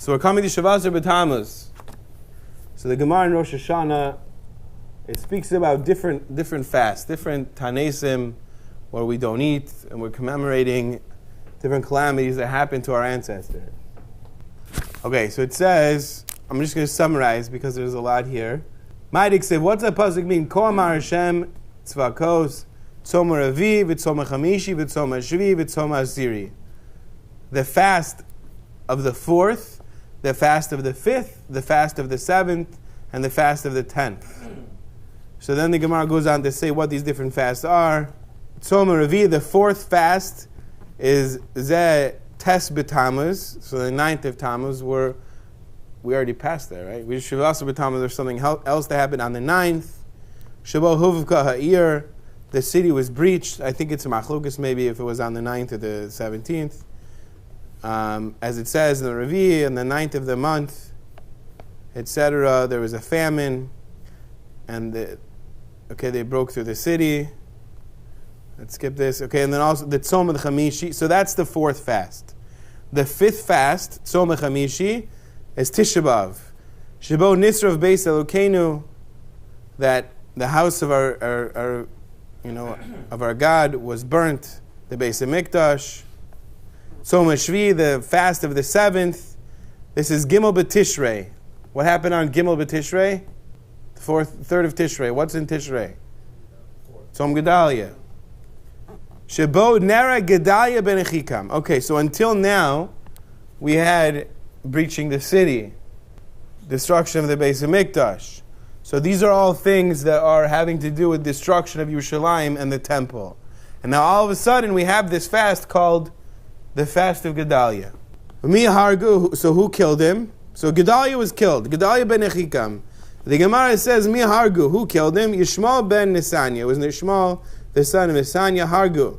So we're coming to Shavasar Tammuz. So the Gemara in Rosh Hashanah, it speaks about different fasts, different tanesim, where we don't eat, and we're commemorating different calamities that happened to our ancestors. Okay, so it says, I'm just going to summarize because there's a lot here. Ma'adik said, what's that pasuk mean? Ko amar Hashem tzvakos tzom ravi v'tzom chamishi v'tzom shvi v'tzom asiri. The fast of the 4th, the fast of the 5th, the fast of the 7th, and the fast of the 10th. So then the Gemara goes on to say what these different fasts are. Tzom Ravi, the 4th fast, is Zeh Tes B'Tammuz. So the 9th of Tammuz, we already passed there, right? We should also B'Tammuz, there's something else that happened on the 9th. Shabo Huvka Ha'ir, the city was breached. I think it's a machlokas maybe if it was on the 9th or the 17th. As it says in the Ravi, on the 9th of the month, etc., there was a famine, and they broke through the city. Let's skip this. Okay, and then also the Tzom Chamishi. So that's the 4th fast. The 5th fast, Tzom Chamishi, is Tisha B'Av. Shabo Nisrav Beis Elokeinu, that the house of our God was burnt. The Beis Mikdash. Tzom Shvi, the fast of the 7th. This is Gimel B'Tishrei. What happened on Gimel B'Tishrei? The 3rd of Tishrei. What's in Tishrei? Tzom Gedalia. Shebo Nera Gedalia ben Echikam. Okay, so until now, we had breaching the city, destruction of the Beis Mikdash. So these are all things that are having to do with destruction of Yerushalayim and the temple. And now all of a sudden we have this fast called the fast of Gedalia. Mi Hargu, so who killed him? So Gedalia was killed. Gedalia ben Echikam. The Gemara says, Mi Hargu, who killed him? Yishmael ben Nisanya. It was Yishmael, the son of Nisanya, Hargu.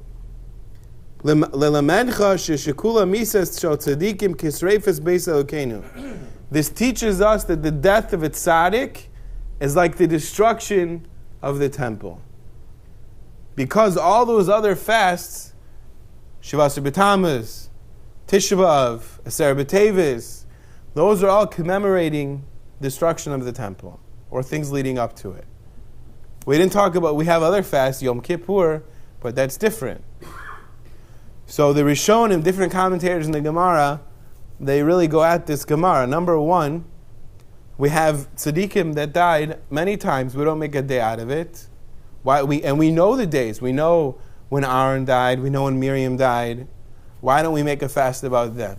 Lelamedcha sheshekula misas shel tzadikim kisreifes beis Elokeinu. This teaches us that the death of a tzaddik is like the destruction of the temple. Because all those other fasts, Shavasar B'Tammuz, Tisha B'Av, Aser B'Teves, those are all commemorating destruction of the temple, or things leading up to it. We didn't talk about, we have other fasts, Yom Kippur, but that's different. So the Rishonim, different commentators in the Gemara, they really go at this Gemara. Number one, we have tzaddikim that died many times. We don't make a day out of it. We know the days. We know when Aaron died. We know when Miriam died. Why don't we make a fast about them?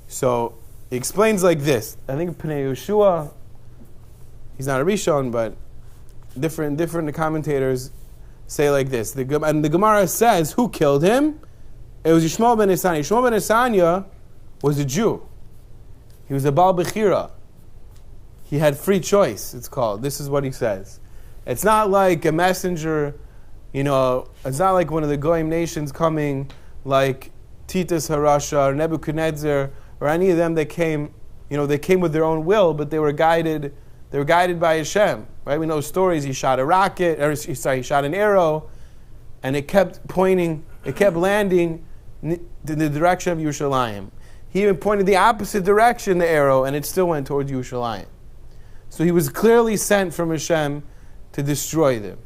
So he explains like this. I think Pnei Yeshua, he's not a Rishon, but different commentators say like this. And the Gemara says, who killed him? It was Yishmael ben Nisanya. Yishmael ben Nisanya was a Jew. He was a Baal Bechira. He had free choice, it's called. This is what he says. It's not like a messenger, it's not like one of the Goyim nations coming, like Titus Harasha or Nebuchadnezzar, or any of them that came, they came with their own will, but they were guided by Hashem. Right? We know stories. He shot a rocket, he shot an arrow, and it kept landing in the direction of Yerushalayim. He even pointed the opposite direction, the arrow, and it still went towards Yerushalayim. So he was clearly sent from Hashem to destroy them.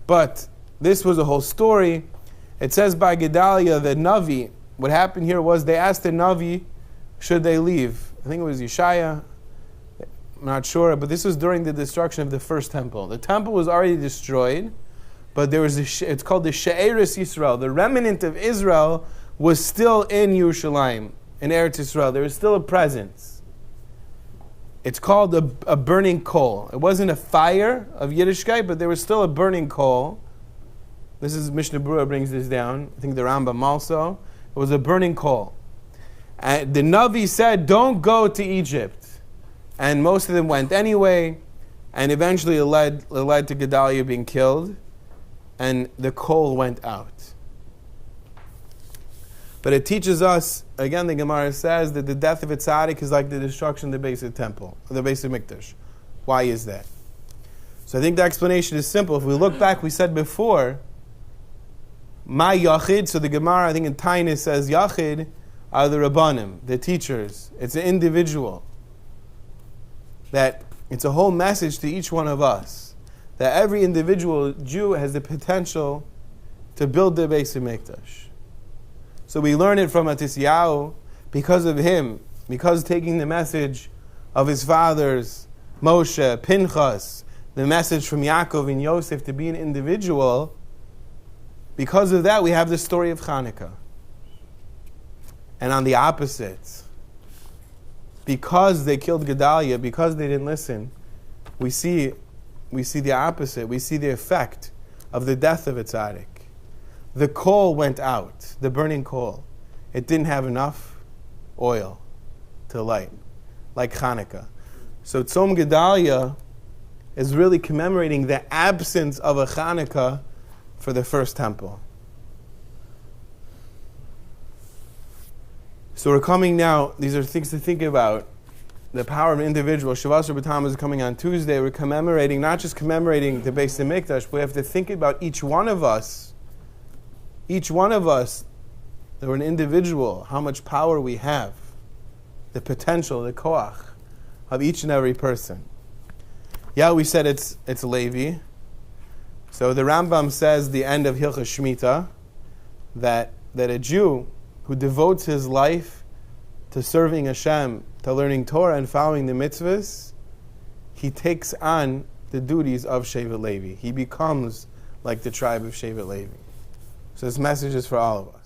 But this was a whole story. It says by Gedalia, the Navi, what happened here was they asked the Navi, should they leave? I think it was Yeshaya. I'm not sure, but this was during the destruction of the first temple. The temple was already destroyed, but there was it's called the She'eris Yisrael. The remnant of Israel was still in Yerushalayim, in Eretz Yisrael. There was still a presence. It's called a burning coal. It wasn't a fire of Yiddishkeit, but there was still a burning coal. This is Mishnah Berurah brings this down. I think the Rambam also. It was a burning coal. And the Navi said, don't go to Egypt. And most of them went anyway, and eventually it led to Gedalia being killed, and the coal went out. But it teaches us, again the Gemara says, that the death of a tzaddik is like the destruction of the Beis of temple, the Beis of Mikdash. Why is that? So I think the explanation is simple. If we look back, we said before, my Yachid, so the Gemara, I think in Tainus says Yachid, are the Rabbanim, the teachers. It's an individual. That it's a whole message to each one of us. That every individual Jew has the potential to build the Beis Hamikdash. So we learn it from Matisyahu because of him, because taking the message of his fathers, Moshe, Pinchas, the message from Yaakov and Yosef to be an individual, because of that we have the story of Hanukkah. And on the opposite, because they killed Gedaliah, because they didn't listen, we see the opposite. We see the effect of the death of a tzaddik. The coal went out, the burning coal. It didn't have enough oil to light, like Hanukkah. So Tzom Gedaliah is really commemorating the absence of a Hanukkah for the first temple. So we're coming now, these are things to think about. The power of an individual. Shavasar B'Tammuz is coming on Tuesday. We're commemorating, not just commemorating the Beis Hamikdash, but we have to think about each one of us, that we're an individual, how much power we have, the potential, the koach of each and every person. Yeah, we said it's Levi. So the Rambam says, the end of Hilchos Shemitah, that a Jew who devotes his life to serving Hashem, to learning Torah and following the mitzvahs, he takes on the duties of Shevet Levi. He becomes like the tribe of Shevet Levi. So this message is for all of us.